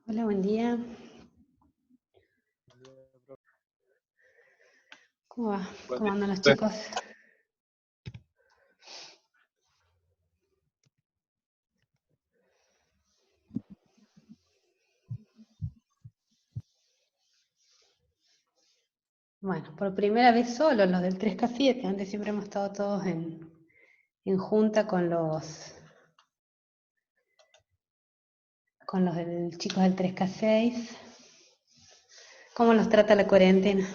Hola, buen día. ¿Cómo va? ¿Cómo andan los chicos? Bueno, por primera vez solo los del 3K7, antes siempre hemos estado todos en junta con los chicos del 3K6. ¿Cómo los trata la cuarentena?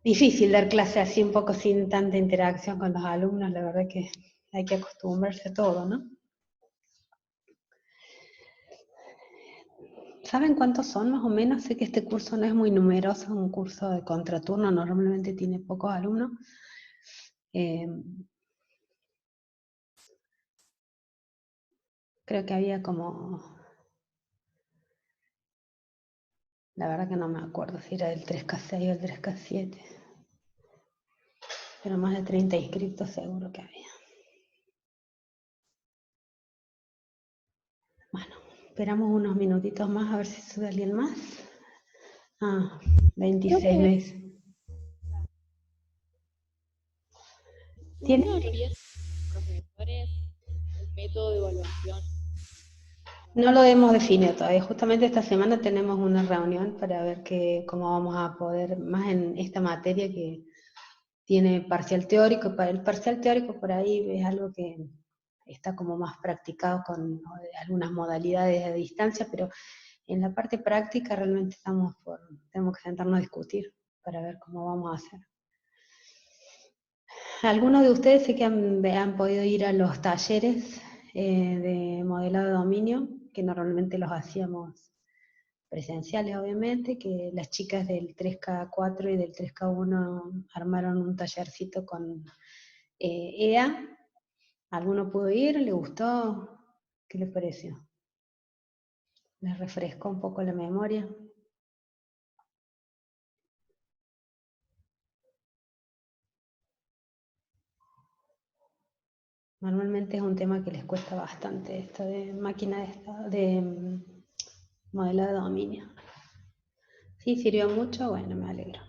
Difícil dar clase así un poco sin tanta interacción con los alumnos, la verdad que hay que acostumbrarse a todo, ¿no? ¿Saben cuántos son más o menos? Sé que este curso no es muy numeroso, es un curso de contraturno, normalmente tiene pocos alumnos. Creo que había como... La verdad que no me acuerdo si era del 3K6 o el 3K7. Pero más de 30 inscritos seguro que había. Bueno, esperamos unos minutitos más a ver si sube alguien más. Ah, 26 meses. ¿No habría profesores un método de evaluación? No lo hemos definido todavía. Justamente esta semana tenemos una reunión para ver cómo vamos a poder, más en esta materia que tiene parcial teórico. Para el parcial teórico por ahí es algo que está como más practicado con algunas modalidades a distancia, pero en la parte práctica realmente tenemos que sentarnos a discutir para ver cómo vamos a hacer. Algunos de ustedes sé que han podido ir a los talleres de modelado de dominio, que normalmente los hacíamos presenciales, obviamente, que las chicas del 3K4 y del 3K1 armaron un tallercito con EA. ¿Alguno pudo ir? ¿Le gustó? ¿Qué les pareció? ¿Les refrescó un poco la memoria? Normalmente es un tema que les cuesta bastante, esto de máquina de modelado de dominio. ¿Sí sirvió mucho? Bueno, me alegro.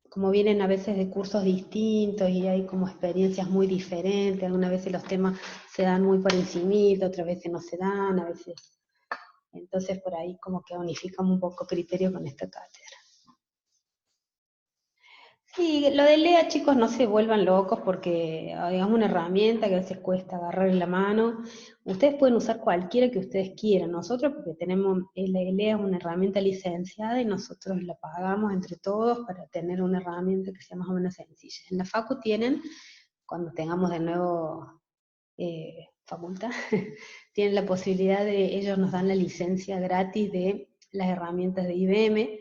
Como vienen a veces de cursos distintos y hay como experiencias muy diferentes, algunas veces los temas se dan muy por encimita, otras veces no se dan, a veces. Entonces por ahí como que unificamos un poco criterio con esta cátedra. Sí, lo de LEA, chicos, no se vuelvan locos porque es una herramienta que a veces cuesta agarrar en la mano. Ustedes pueden usar cualquiera que ustedes quieran. Nosotros, porque LEA es una herramienta licenciada y nosotros la pagamos entre todos para tener una herramienta que sea más o menos sencilla. En la Facu tienen, cuando tengamos de nuevo facultad, tienen la posibilidad ellos nos dan la licencia gratis de las herramientas de IBM.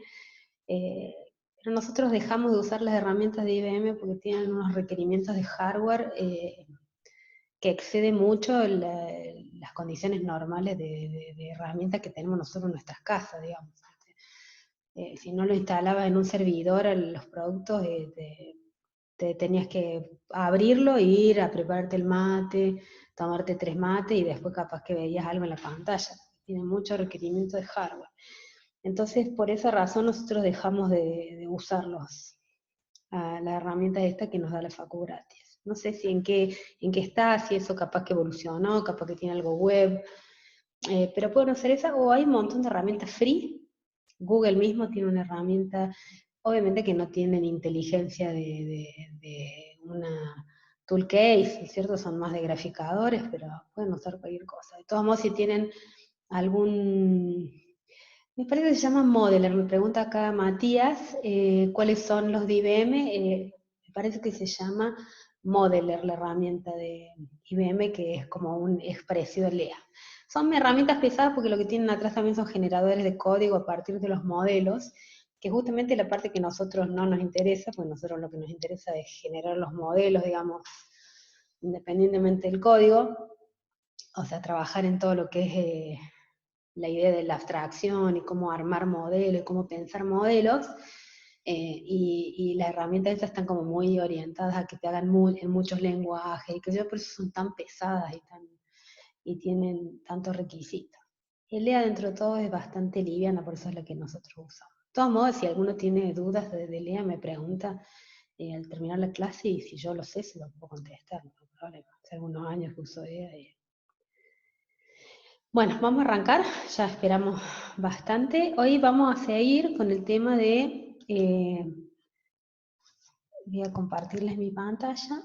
Pero nosotros dejamos de usar las herramientas de IBM porque tienen unos requerimientos de hardware que exceden mucho las condiciones normales de herramientas que tenemos nosotros en nuestras casas, digamos. Si no lo instalabas en un servidor, los productos te tenías que abrirlo e ir a prepararte el mate, tomarte 3 mates y después capaz que veías algo en la pantalla. Tiene mucho requerimiento de hardware. Entonces, por esa razón nosotros dejamos de usar la herramienta esta que nos da la facu gratis. No sé si en qué está, si eso capaz que evolucionó, capaz que tiene algo web, pero pueden hacer esa, o hay un montón de herramientas free. Google mismo tiene una herramienta, obviamente que no tienen inteligencia de una toolcase, ¿cierto? Son más de graficadores, pero pueden usar cualquier cosa. De todos modos, si tienen algún... Me parece que se llama Modeler, me pregunta acá Matías, ¿cuáles son los de IBM? Me parece que se llama Modeler, la herramienta de IBM, que es como un expresivo de LEA. Son herramientas pesadas porque lo que tienen atrás también son generadores de código a partir de los modelos, que justamente la parte que a nosotros no nos interesa, pues nosotros lo que nos interesa es generar los modelos, digamos, independientemente del código, o sea, trabajar en todo lo que es la idea de la abstracción y cómo armar modelos y cómo pensar modelos, y las herramientas estas están como muy orientadas a que te hagan en muchos lenguajes, y que yo por eso son tan pesadas y tienen tantos requisitos. El LEA dentro de todo es bastante liviana, por eso es la que nosotros usamos. De todos modos, si alguno tiene dudas de LEA, me pregunta al terminar la clase, y si yo lo sé, se lo puedo contestar, no hay problema. Hace algunos años que uso LEA. Bueno, vamos a arrancar, ya esperamos bastante. Hoy vamos a seguir con el tema de... voy a compartirles mi pantalla.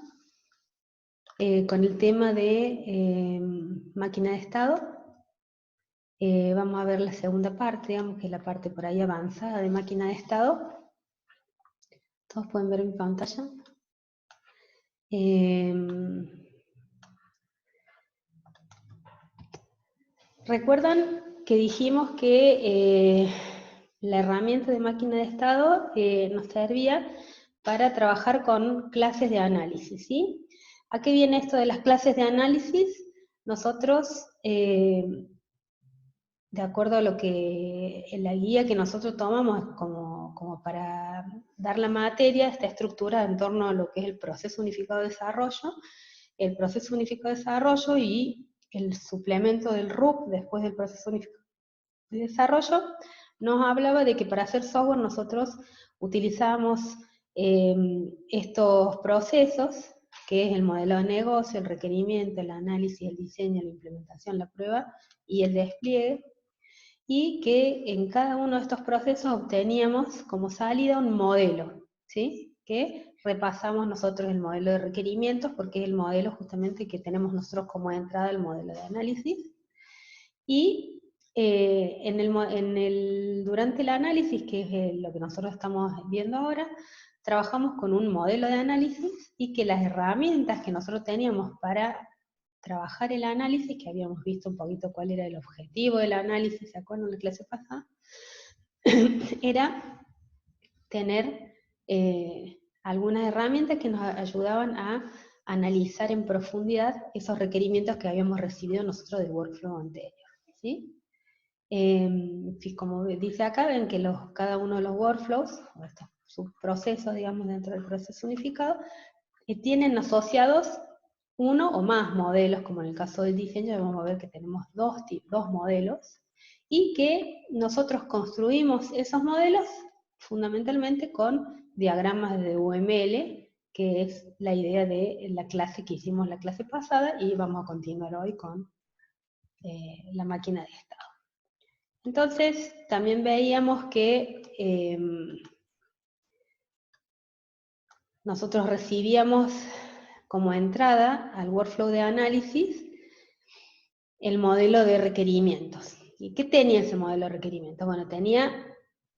Con el tema de máquina de estado. Vamos a ver la segunda parte, digamos que es la parte por ahí avanzada de máquina de estado. Todos pueden ver mi pantalla. ¿Recuerdan que dijimos que la herramienta de máquina de estado nos servía para trabajar con clases de análisis, ¿sí? ¿A qué viene esto de las clases de análisis? Nosotros, de acuerdo a lo que en la guía que nosotros tomamos como para dar la materia, está estructurada en torno a lo que es el proceso unificado de desarrollo, el proceso unificado de desarrollo y el suplemento del RUP después del proceso unificado de desarrollo, nos hablaba de que para hacer software nosotros utilizábamos estos procesos, que es el modelo de negocio, el requerimiento, el análisis, el diseño, la implementación, la prueba y el despliegue, y que en cada uno de estos procesos obteníamos como salida un modelo, ¿sí? Que repasamos nosotros el modelo de requerimientos, porque es el modelo justamente que tenemos nosotros como entrada al modelo de análisis, y durante el análisis, que es lo que nosotros estamos viendo ahora, trabajamos con un modelo de análisis, y que las herramientas que nosotros teníamos para trabajar el análisis, que habíamos visto un poquito cuál era el objetivo del análisis, ¿se acuerdan de la clase pasada? Era tener algunas herramientas que nos ayudaban a analizar en profundidad esos requerimientos que habíamos recibido nosotros del workflow anterior, ¿sí? Como dice acá, ven que cada uno de los workflows, o estos subprocesos, digamos, dentro del proceso unificado, tienen asociados uno o más modelos, como en el caso del diseño, vamos a ver que tenemos dos modelos, y que nosotros construimos esos modelos fundamentalmente con diagramas de UML, que es la idea de la clase que hicimos la clase pasada, y vamos a continuar hoy con la máquina de estado. Entonces, también veíamos que nosotros recibíamos como entrada al workflow de análisis el modelo de requerimientos. ¿Y qué tenía ese modelo de requerimientos? Bueno, tenía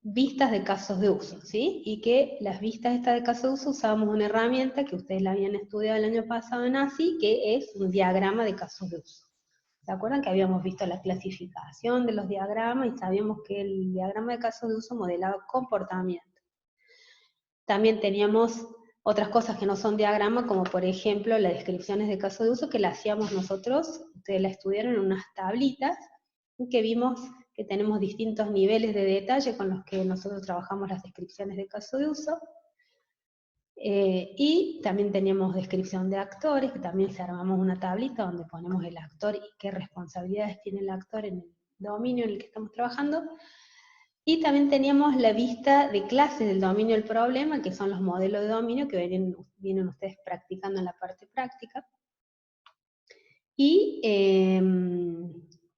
vistas de casos de uso, ¿sí? Y que las vistas estas de casos de uso usábamos una herramienta que ustedes la habían estudiado el año pasado en ASI, que es un diagrama de casos de uso. ¿Se acuerdan que habíamos visto la clasificación de los diagramas y sabíamos que el diagrama de casos de uso modelaba comportamiento? También teníamos otras cosas que no son diagrama, como por ejemplo las descripciones de casos de uso, que las hacíamos nosotros, ustedes la estudiaron en unas tablitas, y que vimos que tenemos distintos niveles de detalle con los que nosotros trabajamos las descripciones de caso de uso. Y también teníamos descripción de actores, que también se armamos una tablita donde ponemos el actor y qué responsabilidades tiene el actor en el dominio en el que estamos trabajando. Y también teníamos la vista de clases del dominio del problema, que son los modelos de dominio que vienen ustedes practicando en la parte práctica. Y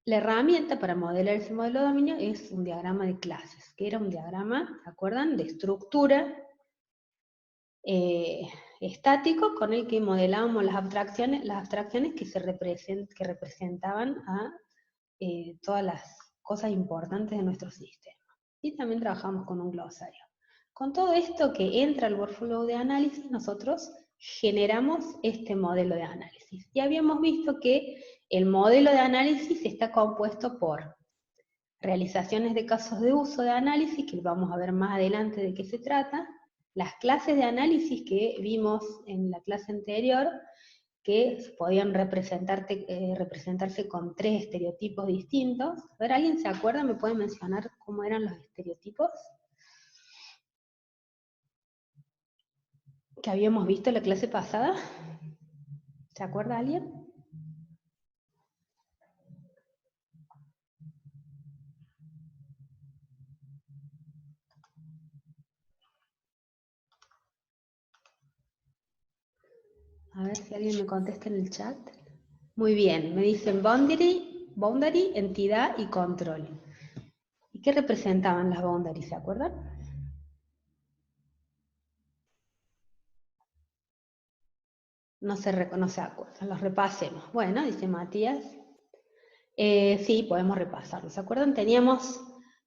la herramienta para modelar ese modelo de dominio es un diagrama de clases, que era un diagrama, ¿se acuerdan?, de estructura estático con el que modelábamos las abstracciones que representaban a todas las cosas importantes de nuestro sistema. Y también trabajamos con un glosario. Con todo esto que entra al workflow de análisis, nosotros generamos este modelo de análisis. Y habíamos visto que el modelo de análisis está compuesto por realizaciones de casos de uso de análisis, que vamos a ver más adelante de qué se trata, las clases de análisis que vimos en la clase anterior, que podían representarse con 3 estereotipos distintos. A ver, ¿alguien se acuerda? ¿Me puede mencionar cómo eran los estereotipos que habíamos visto en la clase pasada? ¿Se acuerda alguien? A ver si alguien me contesta en el chat. Muy bien, me dicen boundary, entidad y control. ¿Y qué representaban las boundaries, se acuerdan? No se acuerdan, los repasemos. Bueno, dice Matías. Sí, podemos repasarlo. ¿Se acuerdan?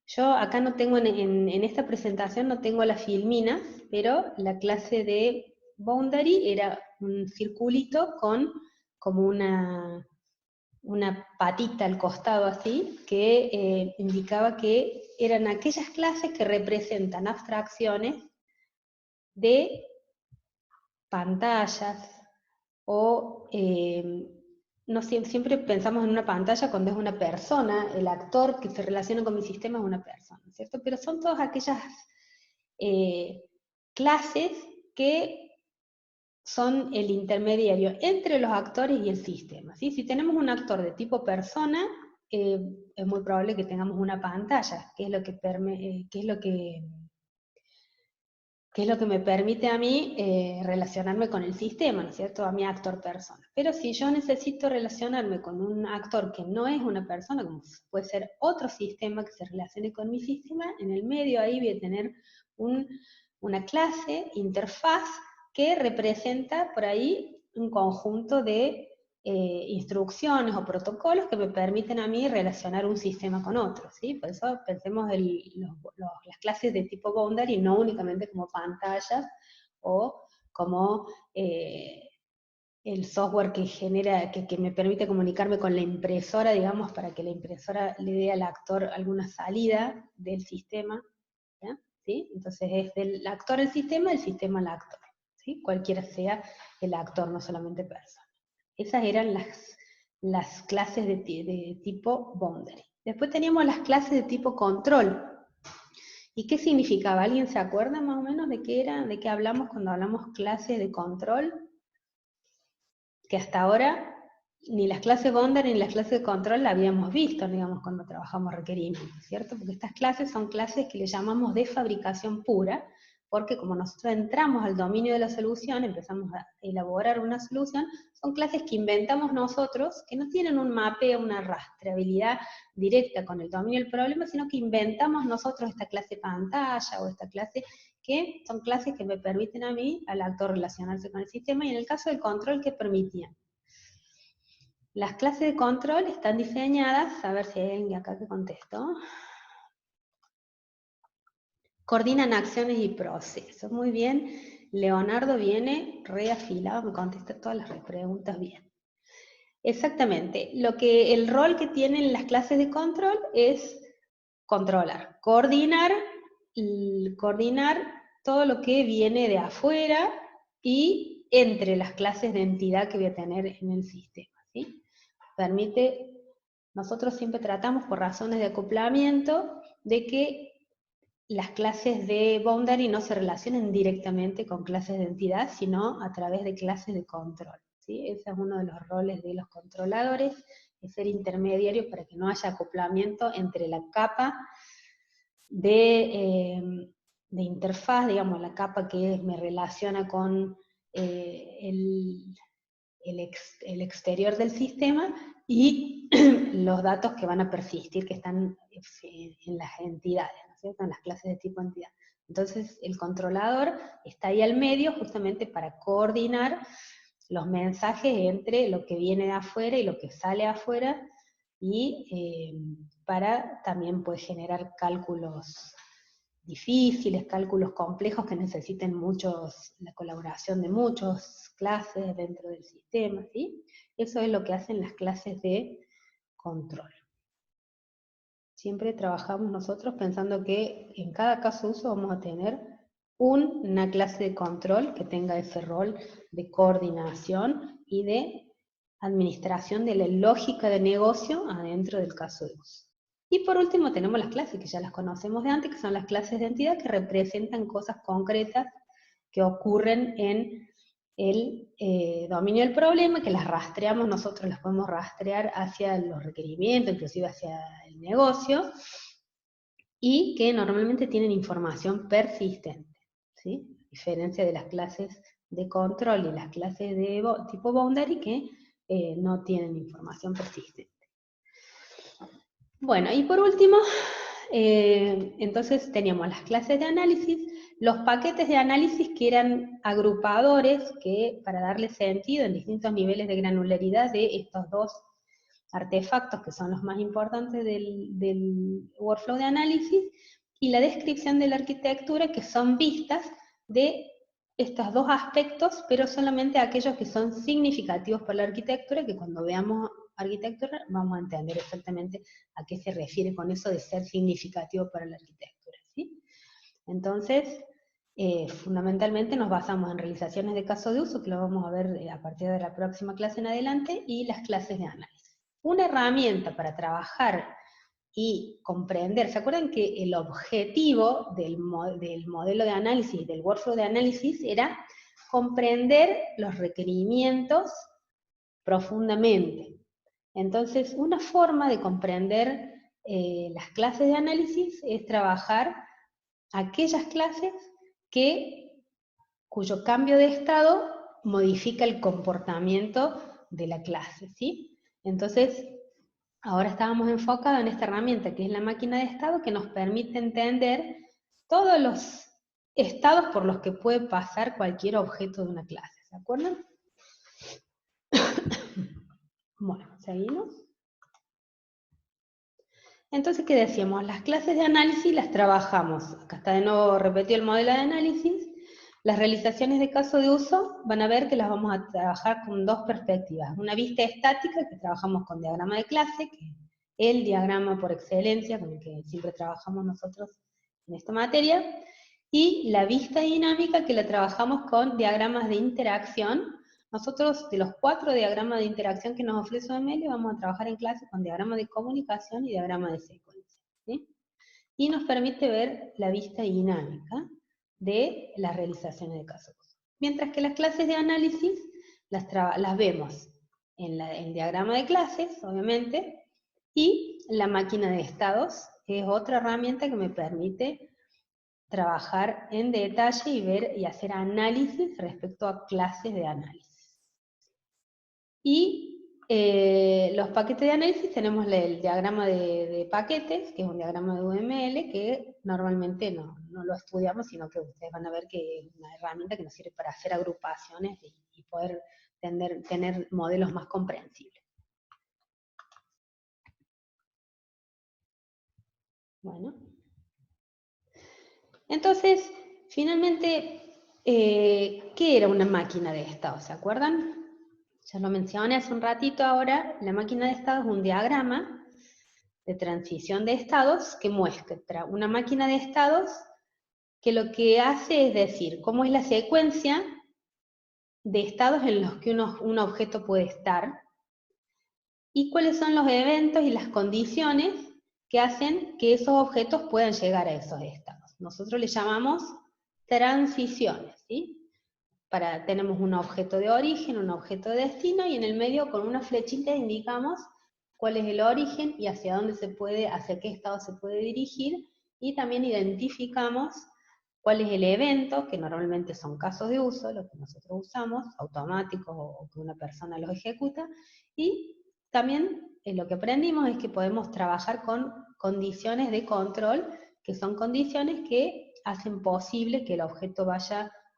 Yo acá no tengo, en esta presentación no tengo las filminas, pero la clase de boundary era un circulito con como una patita al costado así, que indicaba que eran aquellas clases que representan abstracciones de pantallas, o no siempre pensamos en una pantalla cuando es una persona, el actor que se relaciona con mi sistema es una persona, ¿cierto? Pero son todas aquellas clases que son el intermediario entre los actores y el sistema, ¿sí? Si tenemos un actor de tipo persona, es muy probable que tengamos una pantalla, que es lo que me permite a mí relacionarme con el sistema, ¿no es cierto?, a mi actor persona. Pero si yo necesito relacionarme con un actor que no es una persona, como puede ser otro sistema que se relacione con mi sistema, en el medio ahí voy a tener una clase, interfaz, que representa por ahí un conjunto de instrucciones o protocolos que me permiten a mí relacionar un sistema con otro, ¿sí? Por eso pensemos las clases de tipo boundary no únicamente como pantallas o como el software que genera, que me permite comunicarme con la impresora, digamos, para que la impresora le dé al actor alguna salida del sistema, ¿sí? Entonces es del actor al sistema al actor, ¿sí? Cualquiera sea el actor, no solamente persona. Esas eran las clases de tipo boundary. Después teníamos las clases de tipo control. ¿Y qué significaba? ¿Alguien se acuerda más o menos de qué hablamos cuando hablamos clases de control? Que hasta ahora ni las clases boundary ni las clases de control la habíamos visto, digamos, cuando trabajamos requerimientos, ¿cierto? Porque estas clases son clases que le llamamos de fabricación pura, porque como nosotros entramos al dominio de la solución, empezamos a elaborar una solución, son clases que inventamos nosotros, que no tienen un mapeo, una rastreabilidad directa con el dominio del problema, sino que inventamos nosotros esta clase pantalla o esta clase, que son clases que me permiten a mí, al actor, relacionarse con el sistema, y en el caso del control, ¿qué permitían? Las clases de control están diseñadas, a ver si hay alguien acá que contestó, coordinan acciones y procesos. Muy bien, Leonardo viene reafilado, me contesta todas las preguntas bien. Exactamente, el rol que tienen las clases de control es controlar, coordinar todo lo que viene de afuera y entre las clases de entidad que voy a tener en el sistema, ¿sí? Nosotros siempre tratamos por razones de acoplamiento de que las clases de boundary no se relacionen directamente con clases de entidad, sino a través de clases de control, ¿sí? Ese es uno de los roles de los controladores, es ser intermediario para que no haya acoplamiento entre la capa de interfaz, la capa que me relaciona con el exterior del sistema y los datos que van a persistir, que están en las entidades, ¿no es cierto? En las clases de tipo entidad. Entonces, el controlador está ahí al medio justamente para coordinar los mensajes entre lo que viene de afuera y lo que sale afuera, y para también pues, generar cálculos difíciles, cálculos complejos que necesiten la colaboración de muchas clases dentro del sistema, ¿sí? Eso es lo que hacen las clases de control. Siempre trabajamos nosotros pensando que en cada caso de uso vamos a tener una clase de control que tenga ese rol de coordinación y de administración de la lógica de negocio adentro del caso de uso. Y por último tenemos las clases, que ya las conocemos de antes, que son las clases de entidad, que representan cosas concretas que ocurren en el dominio del problema, que las rastreamos, nosotros las podemos rastrear hacia los requerimientos, inclusive hacia el negocio, y que normalmente tienen información persistente, ¿sí? A diferencia de las clases de control y las clases de tipo boundary que no tienen información persistente. Bueno, y por último, entonces teníamos las clases de análisis, los paquetes de análisis que eran agrupadores que para darle sentido en distintos niveles de granularidad de estos dos artefactos que son los más importantes del workflow de análisis, y la descripción de la arquitectura que son vistas de estos dos aspectos, pero solamente aquellos que son significativos para la arquitectura, que cuando veamos arquitectura vamos a entender exactamente a qué se refiere con eso de ser significativo para la arquitectura, ¿sí? Entonces, fundamentalmente nos basamos en realizaciones de caso de uso, que lo vamos a ver a partir de la próxima clase en adelante, y las clases de análisis. Una herramienta para trabajar y comprender, ¿se acuerdan que el objetivo del modelo de análisis, del workflow de análisis, era comprender los requerimientos profundamente? Entonces, una forma de comprender las clases de análisis es trabajar aquellas clases cuyo cambio de estado modifica el comportamiento de la clase, ¿sí? Entonces, ahora estábamos enfocados en esta herramienta que es la máquina de estado, que nos permite entender todos los estados por los que puede pasar cualquier objeto de una clase, ¿se acuerdan? Bueno, seguimos. Entonces, ¿qué decíamos? Las clases de análisis las trabajamos. Acá está de nuevo repetido el modelo de análisis. Las realizaciones de caso de uso van a ver que las vamos a trabajar con dos perspectivas. Una vista estática, que trabajamos con diagrama de clase, que es el diagrama por excelencia con el que siempre trabajamos nosotros en esta materia, y la vista dinámica, que la trabajamos con diagramas de interacción. Nosotros, de los 4 diagramas de interacción que nos ofrece Amelio, vamos a trabajar en clase con diagrama de comunicación y diagrama de secuencia, ¿sí? Y nos permite ver la vista dinámica de las realizaciones de caso. Mientras que las clases de análisis las vemos en el diagrama de clases, obviamente, y la máquina de estados, que es otra herramienta que me permite trabajar en detalle y ver y hacer análisis respecto a clases de análisis. Y los paquetes de análisis tenemos el diagrama de paquetes, que es un diagrama de UML, que normalmente no lo estudiamos, sino que ustedes van a ver que es una herramienta que nos sirve para hacer agrupaciones y poder tener modelos más comprensibles. Bueno. Entonces, finalmente, ¿qué era una máquina de estado? ¿Se acuerdan? Ya lo mencioné hace un ratito ahora, la máquina de estado es un diagrama de transición de estados que muestra una máquina de estados que lo que hace es decir cómo es la secuencia de estados en los que un objeto puede estar y cuáles son los eventos y las condiciones que hacen que esos objetos puedan llegar a esos estados. Nosotros le llamamos transiciones, ¿sí? Tenemos un objeto de origen, un objeto de destino, y en el medio con una flechita indicamos cuál es el origen y hacia dónde se puede, hacia qué estado se puede dirigir, y también identificamos cuál es el evento, que normalmente son casos de uso, lo que nosotros usamos, automáticos o que una persona los ejecuta, y también lo que aprendimos es que podemos trabajar con condiciones de control, que son condiciones que hacen posible que el objeto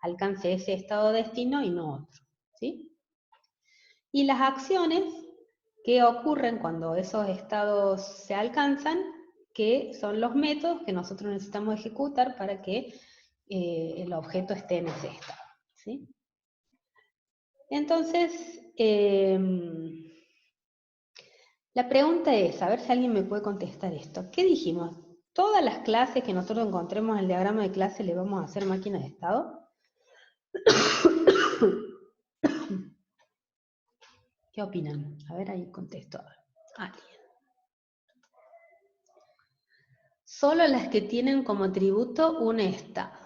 alcance ese estado de destino y no otro, ¿sí? Y las acciones que ocurren cuando esos estados se alcanzan, que son los métodos que nosotros necesitamos ejecutar para que el objeto esté en ese estado, ¿sí? Entonces, la pregunta es, a ver si alguien me puede contestar esto. ¿Qué dijimos? ¿Todas las clases que nosotros encontremos en el diagrama de clase le vamos a hacer máquina de estado? ¿Qué opinan? A ver, ahí contesto alguien. Solo las que tienen como atributo un estado.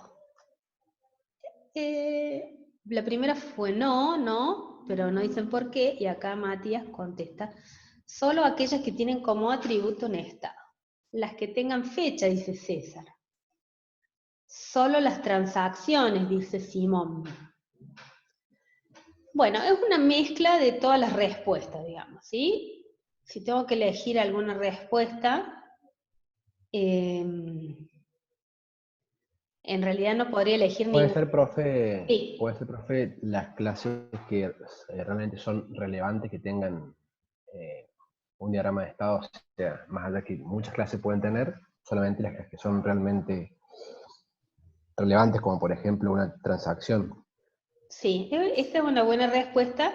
La primera fue no, pero no dicen por qué, y acá Matías contesta, solo aquellas que tienen como atributo un estado. Las que tengan fecha, dice César. Solo las transacciones, dice Simón. Bueno, es una mezcla de todas las respuestas, digamos, ¿sí? Si tengo que elegir alguna respuesta, en realidad no podría elegir Puede ninguna. ser, profe, Sí, las clases que realmente son relevantes, que tengan un diagrama de estado, o sea, más allá que muchas clases pueden tener, solamente las que son realmente relevantes, como por ejemplo una transacción. sí, esta es una buena respuesta.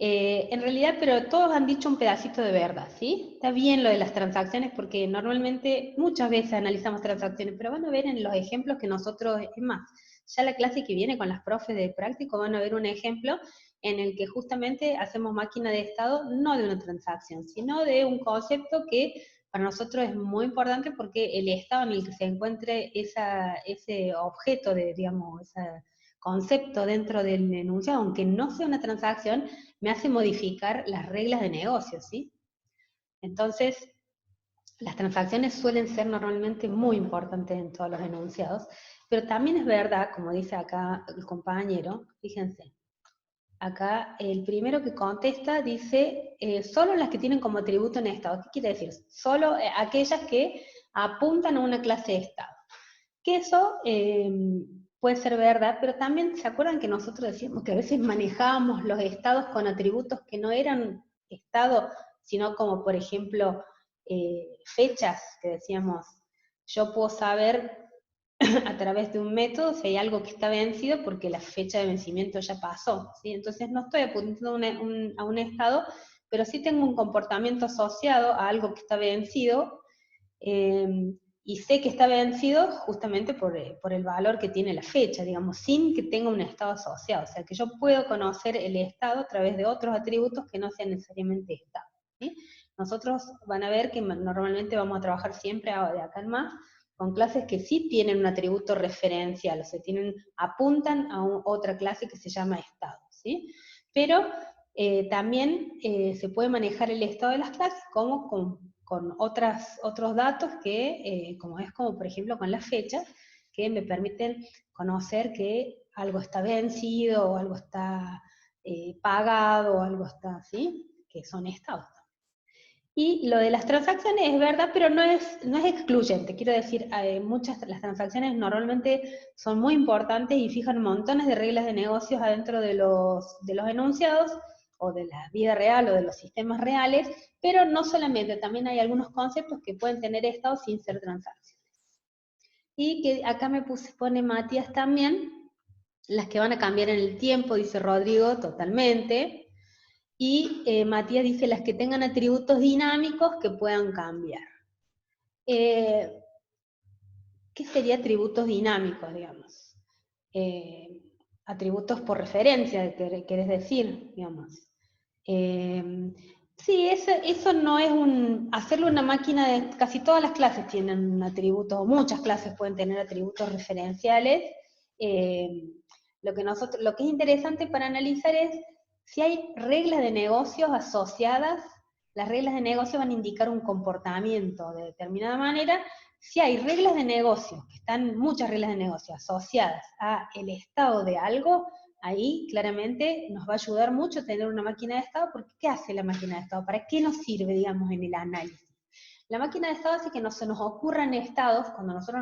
En realidad, pero todos han dicho un pedacito de verdad, ¿sí? Está bien lo de las transacciones porque normalmente muchas veces analizamos transacciones, pero van a ver en los ejemplos que nosotros, es más, ya la clase que viene con las profes de práctico van a ver un ejemplo en el que justamente hacemos máquina de estado no de una transacción, sino de un concepto que para nosotros es muy importante porque el estado en el que se encuentre ese objeto de, digamos, esa concepto dentro del enunciado, aunque no sea una transacción, me hace modificar las reglas de negocio, ¿sí? Entonces, las transacciones suelen ser normalmente muy importantes en todos los enunciados, pero también es verdad, como dice acá el compañero, fíjense, acá el primero que contesta dice, solo las que tienen como atributo un estado. ¿Qué quiere decir? Solo aquellas que apuntan a una clase de estado. Que eso puede ser verdad, pero también se acuerdan que nosotros decíamos que a veces manejábamos los estados con atributos que no eran estados, sino como por ejemplo fechas, que decíamos, yo puedo saber a través de un método si hay algo que está vencido porque la fecha de vencimiento ya pasó, ¿sí? Entonces no estoy apuntando a un estado, pero sí tengo un comportamiento asociado a algo que está vencido, y sé que está vencido justamente por el valor que tiene la fecha, digamos, sin que tenga un estado asociado. O sea, que yo puedo conocer el estado a través de otros atributos que no sean necesariamente estado, ¿sí? Nosotros van a ver que normalmente vamos a trabajar siempre de acá en más con clases que sí tienen un atributo referencial, o sea, apuntan a otra clase que se llama estado, ¿sí? Pero también se puede manejar el estado de las clases como con otros datos que, como por ejemplo con las fechas, que me permiten conocer que algo está vencido, o algo está pagado, o algo está así, que son estados. Y lo de las transacciones es verdad, pero no es excluyente. Quiero decir, las transacciones normalmente son muy importantes y fijan montones de reglas de negocios adentro de los enunciados, o de la vida real, o de los sistemas reales, pero no solamente, también hay algunos conceptos que pueden tener estado sin ser transacciones. Y que acá pone Matías también, las que van a cambiar en el tiempo, dice Rodrigo, totalmente. Y Matías dice las que tengan atributos dinámicos que puedan cambiar. ¿Qué sería atributos dinámicos, digamos? Atributos por referencia, querés decir, digamos. Sí, eso no es hacerlo una máquina casi todas las clases tienen atributos, muchas clases pueden tener atributos referenciales. Eh, lo que es interesante para analizar es si hay reglas de negocios asociadas. Las reglas de negocio van a indicar un comportamiento de determinada manera. Si hay reglas de negocio, muchas reglas de negocio asociadas a el estado de algo, ahí claramente nos va a ayudar mucho tener una máquina de estado, porque ¿qué hace la máquina de estado? ¿Para qué nos sirve, digamos, en el análisis? La máquina de estado hace que no se nos ocurran estados, cuando nosotros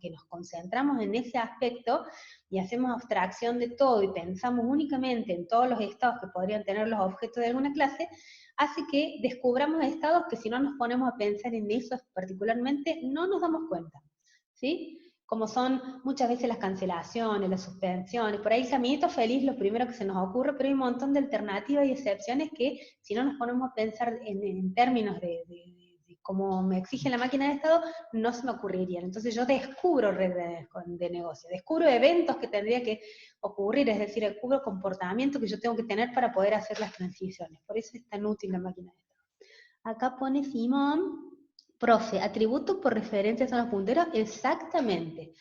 que nos concentramos en ese aspecto y hacemos abstracción de todo y pensamos únicamente en todos los estados que podrían tener los objetos de alguna clase, hace que descubramos estados que si no nos ponemos a pensar en eso particularmente, no nos damos cuenta, ¿sí? Como son muchas veces las cancelaciones, las suspensiones, por ahí el caminito feliz, lo primero que se nos ocurre, pero hay un montón de alternativas y excepciones que si no nos ponemos a pensar en términos de como me exige la máquina de estado, no se me ocurrirían. Entonces yo descubro redes de negocio, descubro eventos que tendría que ocurrir, es decir, descubro comportamientos que yo tengo que tener para poder hacer las transiciones. Por eso es tan útil la máquina de estado. Acá pone Simón, profe, atributos por referencia son los punteros, exactamente.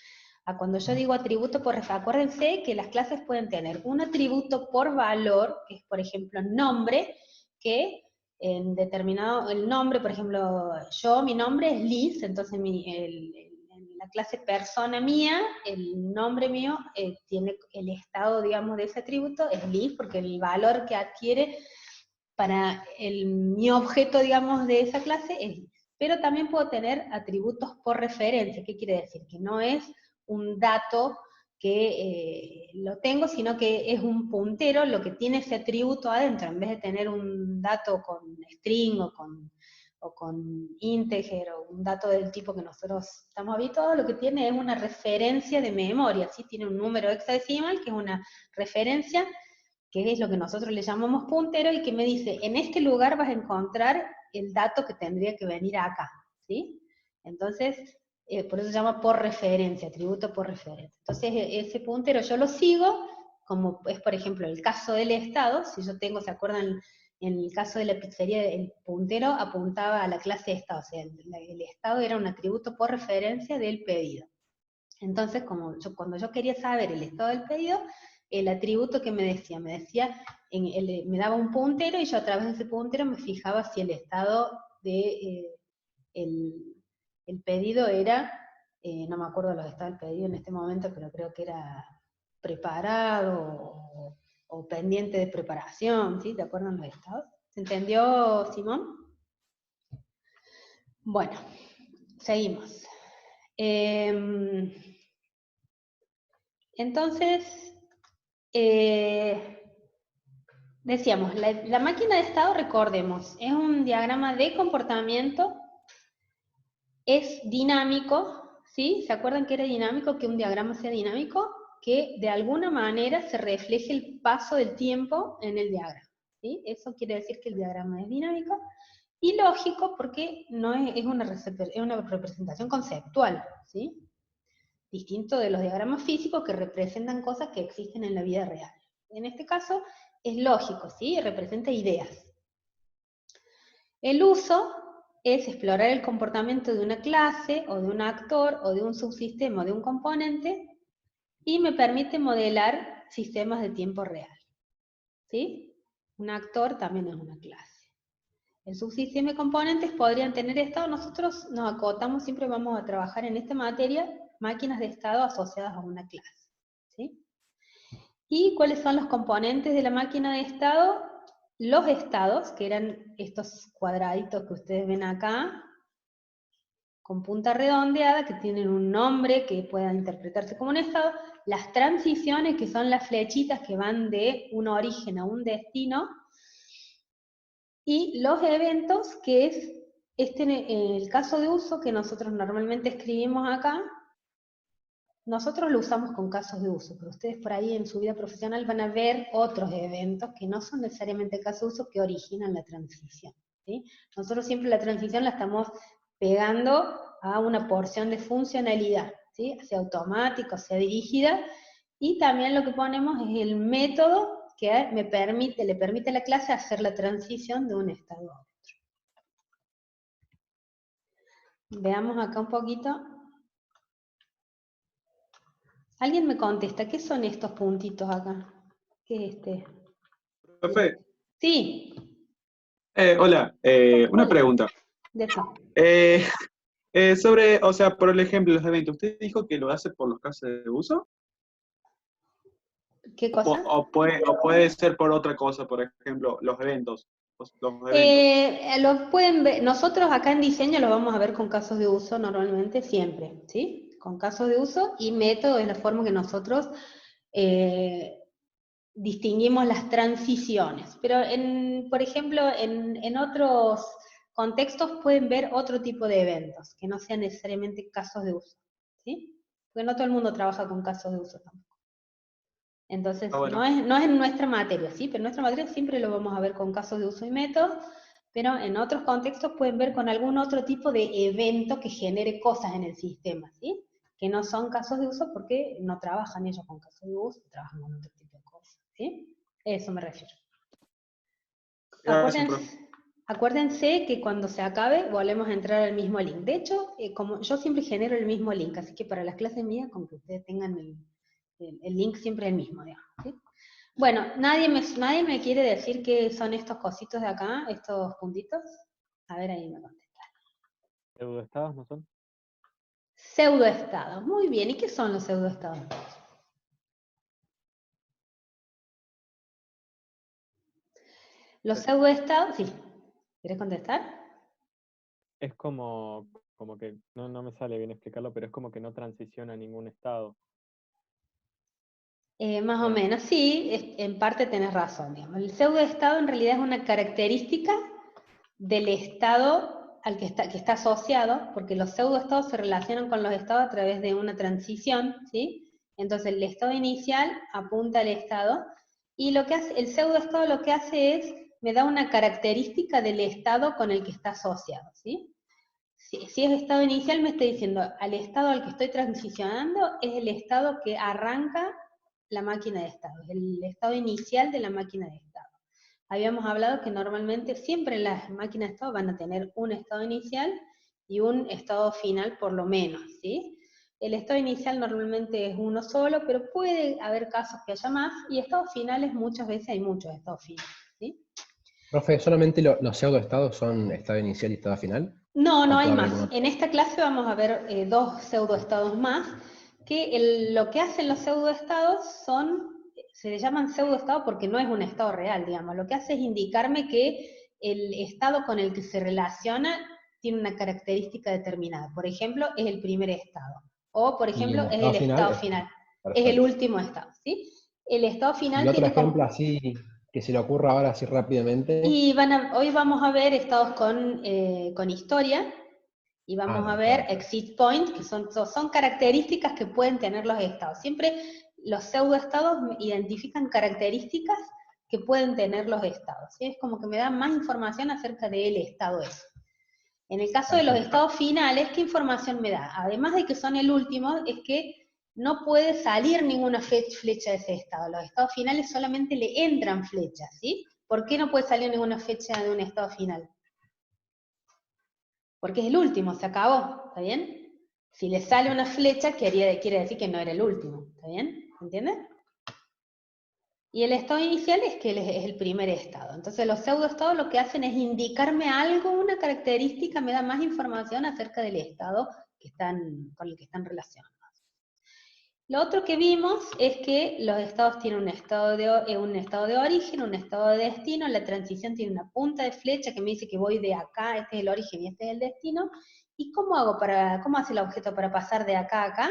Cuando yo digo atributo por referencia, acuérdense que las clases pueden tener un atributo por valor, que es por ejemplo nombre, que en determinado, el nombre, por ejemplo, mi nombre es Liz, entonces en la clase persona mía, el nombre mío tiene el estado, digamos, de ese atributo, es Liz, porque el valor que adquiere para mi objeto, digamos, de esa clase es Liz. Pero también puedo tener atributos por referencia. ¿Qué quiere decir? Que no es un dato que lo tengo, sino que es un puntero lo que tiene ese atributo adentro, en vez de tener un dato con string o con integer o un dato del tipo que nosotros estamos habituados, lo que tiene es una referencia de memoria, ¿sí? Tiene un número hexadecimal que es una referencia, que es lo que nosotros le llamamos puntero, y que me dice, en este lugar vas a encontrar el dato que tendría que venir acá, ¿sí? Entonces, por eso se llama por referencia, atributo por referencia. Entonces, ese puntero yo lo sigo, como es, por ejemplo, el caso del estado. Si yo tengo, ¿se acuerdan? En el caso de la pizzería, el puntero apuntaba a la clase de estado, o sea, el estado era un atributo por referencia del pedido. Entonces, cuando yo quería saber el estado del pedido, el atributo que me decía, me daba un puntero, y yo a través de ese puntero me fijaba si el estado de el pedido era, no me acuerdo los estados del pedido en este momento, pero creo que era preparado o pendiente de preparación, ¿sí? ¿Te acuerdan los estados? ¿Se entendió, Simón? Bueno, seguimos. Entonces, decíamos, la máquina de estado, recordemos, es un diagrama de comportamiento, es dinámico, ¿sí? ¿Se acuerdan que era dinámico, que un diagrama sea dinámico? Que de alguna manera se refleje el paso del tiempo en el diagrama, ¿sí? Eso quiere decir que el diagrama es dinámico, y lógico porque no es una representación conceptual, ¿sí? Distinto de los diagramas físicos que representan cosas que existen en la vida real. En este caso es lógico, ¿sí? Representa ideas. El uso es explorar el comportamiento de una clase, o de un actor, o de un subsistema, o de un componente, y me permite modelar sistemas de tiempo real, ¿sí? Un actor también es una clase. El subsistema y componentes podrían tener estado. Nosotros nos acotamos, siempre vamos a trabajar en esta materia, máquinas de estado asociadas a una clase, ¿sí? ¿Y cuáles son los componentes de la máquina de estado? Los estados, que eran estos cuadraditos que ustedes ven acá, con punta redondeada, que tienen un nombre que pueda interpretarse como un estado. Las transiciones, que son las flechitas que van de un origen a un destino. Y los eventos, que es el caso de uso que nosotros normalmente escribimos acá. Nosotros lo usamos con casos de uso, pero ustedes por ahí en su vida profesional van a ver otros eventos que no son necesariamente casos de uso, que originan la transición, ¿sí? Nosotros siempre la transición la estamos pegando a una porción de funcionalidad, ¿sí? Sea automática, sea dirigida, y también lo que ponemos es el método que le permite a la clase hacer la transición de un estado a otro. Veamos acá un poquito. ¿Alguien me contesta? ¿Qué son estos puntitos acá? ¿Qué es este? Profe, Sí. hola, una Hola. pregunta. De eso. Eh, sobre, o sea, por el ejemplo, los eventos, ¿usted dijo que lo hace por los casos de uso? ¿Qué cosa? O puede ser por otra cosa, por ejemplo, los eventos. Los eventos. Lo pueden ver, nosotros acá en diseño lo vamos a ver con casos de uso normalmente, siempre, ¿sí? Con casos de uso y método es la forma que nosotros distinguimos las transiciones. Pero, por ejemplo, en otros contextos pueden ver otro tipo de eventos, que no sean necesariamente casos de uso, ¿sí? Porque no todo el mundo trabaja con casos de uso tampoco. Entonces, Bueno. no es en nuestra materia, ¿sí? Pero en nuestra materia siempre lo vamos a ver con casos de uso y métodos, pero en otros contextos pueden ver con algún otro tipo de evento que genere cosas en el sistema, ¿sí? Que no son casos de uso porque no trabajan ellos con casos de uso, trabajan con otro tipo de cosas, ¿sí? A eso me refiero. Gracias, profe. Acuérdense que cuando se acabe volvemos a entrar al mismo link. De hecho, como yo siempre genero el mismo link, así que para las clases mías, con que ustedes tengan el link siempre el mismo, digamos, ¿sí? Bueno, nadie me quiere decir qué son estos cositos de acá, estos puntitos. A ver, ahí me contestan. ¿Pseudoestados no son? Pseudoestados, muy bien. ¿Y qué son los pseudoestados? Los pseudoestados, sí. ¿Quieres contestar? Es como que, no me sale bien explicarlo, pero es como que no transiciona a ningún estado. Más o menos, sí, en parte tenés razón, digamos. El pseudoestado en realidad es una característica del estado al que está asociado, porque los pseudoestados se relacionan con los estados a través de una transición, ¿sí? Entonces el estado inicial apunta al estado, y lo que hace, el pseudoestado lo que hace es, me da una característica del estado con el que está asociado, ¿sí? Si es estado inicial, me está diciendo, al estado al que estoy transicionando es el estado que arranca la máquina de estado, es el estado inicial de la máquina de estado. Habíamos hablado que normalmente siempre las máquinas de estado van a tener un estado inicial y un estado final por lo menos, ¿sí? El estado inicial normalmente es uno solo, pero puede haber casos que haya más, y estados finales muchas veces hay muchos estados finales, ¿sí? Profe, ¿solamente los pseudoestados son estado inicial y estado final? No, no ¿O hay puede haber más. algún otro? En esta clase vamos a ver dos pseudoestados más, que lo que hacen los pseudoestados se le llaman pseudoestados porque no es un estado real, digamos. Lo que hace es indicarme que el estado con el que se relaciona tiene una característica determinada. Por ejemplo, es el primer estado. O, por Y el ejemplo, es estado el final estado es final. Es el perfecto. último estado, ¿sí? El estado Y final otro tiene ejemplo como... así que se le ocurra ahora así rápidamente. Y hoy vamos a ver estados con historia, y Ah, vamos a no, ver perfecto. exit point, que son características que pueden tener los estados. Siempre los pseudoestados identifican características que pueden tener los estados, ¿sí? Es como que me dan más información acerca del estado ese. En el caso de los Perfecto. estados finales, ¿qué información me da? Además de que son el último, es que no puede salir ninguna flecha de ese estado. Los estados finales solamente le entran flechas, ¿sí? ¿Por qué no puede salir ninguna flecha de un estado final? Porque es el último, se acabó, ¿está bien? Si le sale una flecha, quiere decir que no era el último, ¿está bien? ¿Entiendes? Y el estado inicial es que es el primer estado. Entonces los pseudoestados lo que hacen es indicarme algo, una característica, me da más información acerca del estado con el que están relacionados. Lo otro que vimos es que los estados tienen un estado de origen, un estado de destino, la transición tiene una punta de flecha que me dice que voy de acá, este es el origen y este es el destino, y cómo hace el objeto para pasar de acá a acá,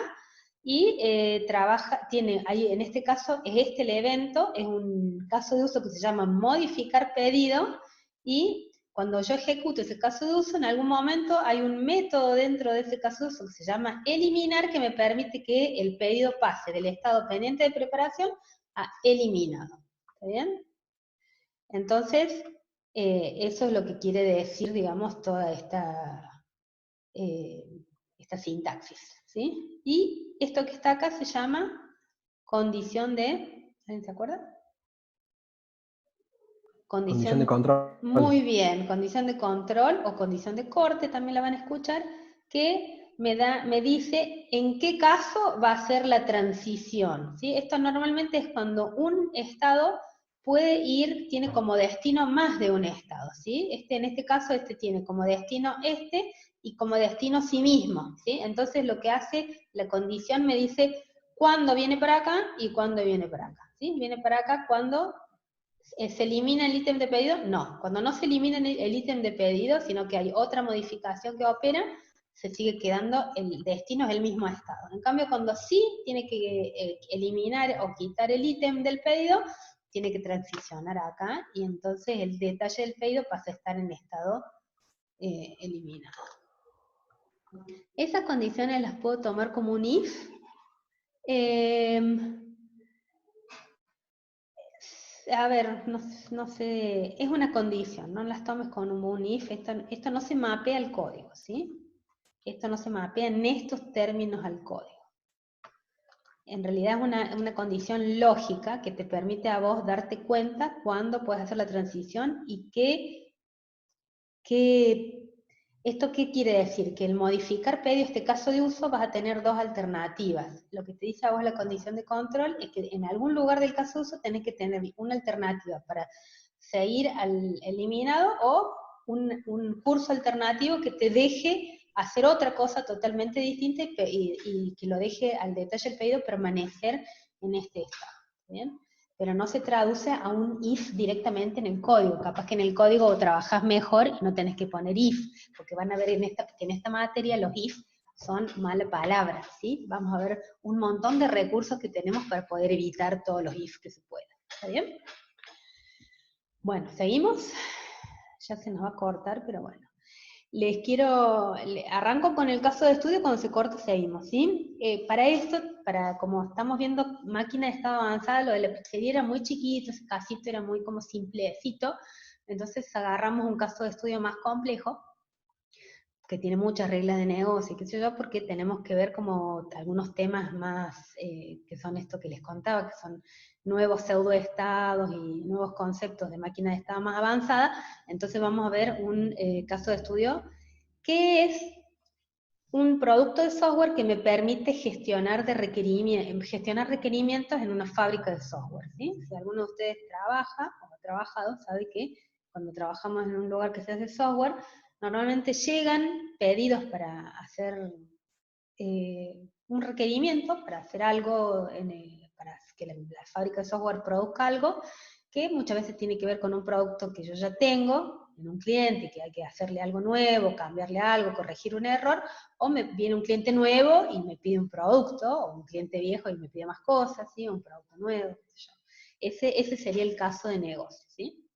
y en este caso, es el evento, es un caso de uso que se llama modificar pedido, y cuando yo ejecuto ese caso de uso, en algún momento hay un método dentro de ese caso de uso que se llama eliminar, que me permite que el pedido pase del estado pendiente de preparación a eliminado. ¿Está bien? Entonces, eso es lo que quiere decir, digamos, toda esta sintaxis, ¿sí? Y esto que está acá se llama condición de... ¿Alguien se acuerda? Condición de control. Muy bien, condición de control o condición de corte, también la van a escuchar, que me dice en qué caso va a ser la transición, ¿sí? Esto normalmente es cuando un estado tiene como destino más de un estado, ¿sí? En este caso, tiene como destino y como destino sí mismo, ¿sí? Entonces lo que hace la condición me dice cuándo viene para acá y cuándo viene para acá, ¿sí? Viene para acá cuando ¿se elimina el ítem de pedido? No. Cuando no se elimina el ítem de pedido, sino que hay otra modificación que opera, se sigue quedando, el destino es el mismo estado. En cambio, cuando sí tiene que eliminar o quitar el ítem del pedido, tiene que transicionar acá, y entonces el detalle del pedido pasa a estar en estado eliminado. Esas condiciones las puedo tomar como un if. A ver, no sé, es una condición, no las tomes con un if, esto no se mapea al código, ¿sí? Esto no se mapea en estos términos al código. En realidad es una condición lógica que te permite a vos darte cuenta cuándo puedes hacer la transición y ¿esto qué quiere decir? Que el modificar pedido, este caso de uso, vas a tener dos alternativas. Lo que te dice a vos la condición de control es que en algún lugar del caso de uso tenés que tener una alternativa para seguir al eliminado o un curso alternativo que te deje hacer otra cosa totalmente distinta y que lo deje al detalle del pedido permanecer en este estado. ¿Bien? Pero no se traduce a un if directamente en el código. Capaz que en el código trabajás mejor y no tenés que poner if, porque van a ver que en esta materia los if son mala palabra, ¿sí? Vamos a ver un montón de recursos que tenemos para poder evitar todos los if que se puedan. ¿Está bien? Bueno, ¿seguimos? Ya se nos va a cortar, pero bueno. Arranco con el caso de estudio, cuando se corta seguimos, ¿sí? Para esto, como estamos viendo máquina de estado avanzada, lo de la pizzería era muy chiquito, ese casito era muy como simplecito, entonces agarramos un caso de estudio más complejo, que tiene muchas reglas de negocio, qué sé yo, porque tenemos que ver como algunos temas más, que son esto que les contaba, que son nuevos pseudoestados y nuevos conceptos de máquina de estado más avanzada. Entonces vamos a ver un caso de estudio que es un producto de software que me permite gestionar requerimientos en una fábrica de software, ¿sí? Si alguno de ustedes trabaja o ha trabajado, sabe que cuando trabajamos en un lugar que se hace software, normalmente llegan pedidos para hacer un requerimiento, para hacer algo, para que la fábrica de software produzca algo, que muchas veces tiene que ver con un producto que yo ya tengo, en un cliente, que hay que hacerle algo nuevo, cambiarle algo, corregir un error, o me viene un cliente nuevo y me pide un producto, o un cliente viejo y me pide más cosas, ¿sí? Un producto nuevo, qué sé yo. Ese sería el caso de negocio, ¿sí?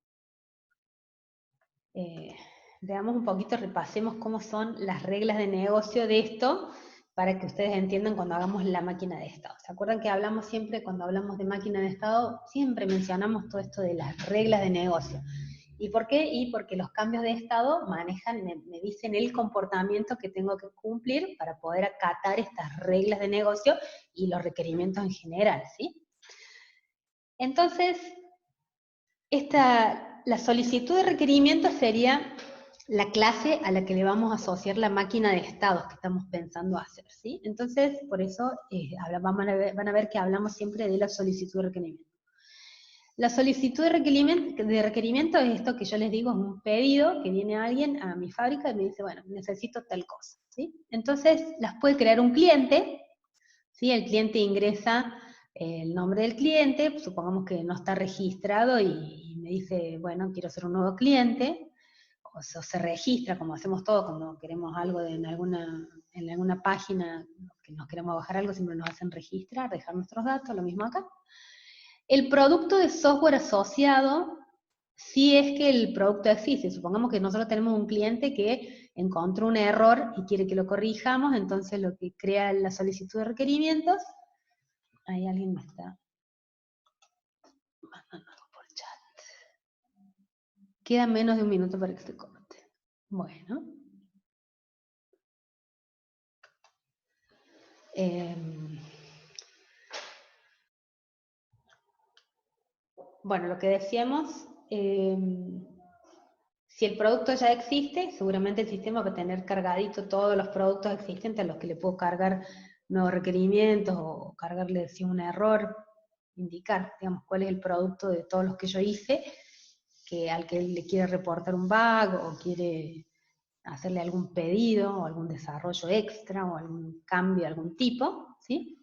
Veamos un poquito, repasemos cómo son las reglas de negocio de esto, para que ustedes entiendan cuando hagamos la máquina de estado. ¿Se acuerdan que hablamos siempre, cuando hablamos de máquina de estado, siempre mencionamos todo esto de las reglas de negocio? ¿Y por qué? Y porque los cambios de estado me dicen el comportamiento que tengo que cumplir para poder acatar estas reglas de negocio y los requerimientos en general, ¿sí? Entonces, la solicitud de requerimiento sería la clase a la que le vamos a asociar la máquina de estados que estamos pensando hacer, ¿sí? Entonces, por eso van a ver que hablamos siempre de la solicitud de requerimiento. La solicitud de requerimiento es esto que yo les digo, es un pedido que viene alguien a mi fábrica y me dice, bueno, necesito tal cosa, ¿sí? Entonces, las puede crear un cliente, ¿sí? El cliente ingresa el nombre del cliente, supongamos que no está registrado y me dice, bueno, quiero ser un nuevo cliente, o se registra, como hacemos todo, cuando queremos algo en alguna página, que nos queremos bajar algo, siempre nos hacen registrar, dejar nuestros datos, lo mismo acá. El producto de software asociado, si es que el producto existe, supongamos que nosotros tenemos un cliente que encontró un error y quiere que lo corrijamos, entonces lo que crea la solicitud de requerimientos, ahí alguien me está mandando algo por chat. Queda menos de un minuto para que se corte. Bueno. Bueno, lo que decíamos, si el producto ya existe, seguramente el sistema va a tener cargadito todos los productos existentes a los que le puedo cargar nuevos requerimientos o cargarle si un error, indicar, digamos, cuál es el producto de todos los que yo hice, al que le quiere reportar un bug o quiere hacerle algún pedido o algún desarrollo extra o algún cambio de algún tipo, ¿sí?